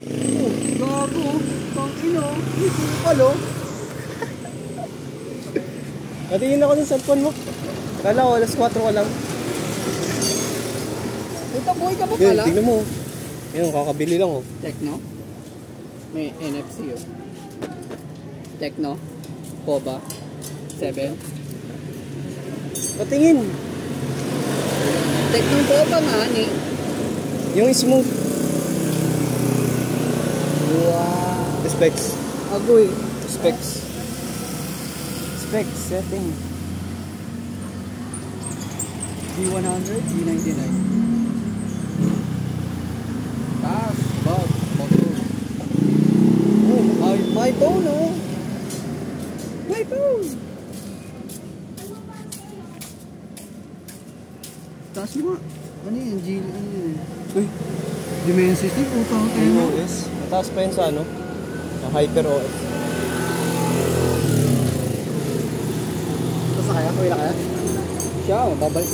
Oh, gago. Tangina. Ito palo. Natingin ako ng cellphone mo. Kala ko, alas 4 ka lang. Puta, buhay ka ba Yun, pala? tingnan mo. Yun, kakabili lang oh. Tecno? May NFC yun. Tecno? Poba? 7? Patingin. Tecno Poba nga ni. Yung smooth. Wow. Specs. Agoy. Specs. Specs setting. D100, D99. Taas, bag, motor. Oh, my phone oh. My phone. Taas mo nga. Ano yun? Ano yun? Uy, Dimensity, putang ina. OS. Mataas pa yun sa ano? Sa Hyper OS. Basta kaya? Kuya kaya? Siya, babalik.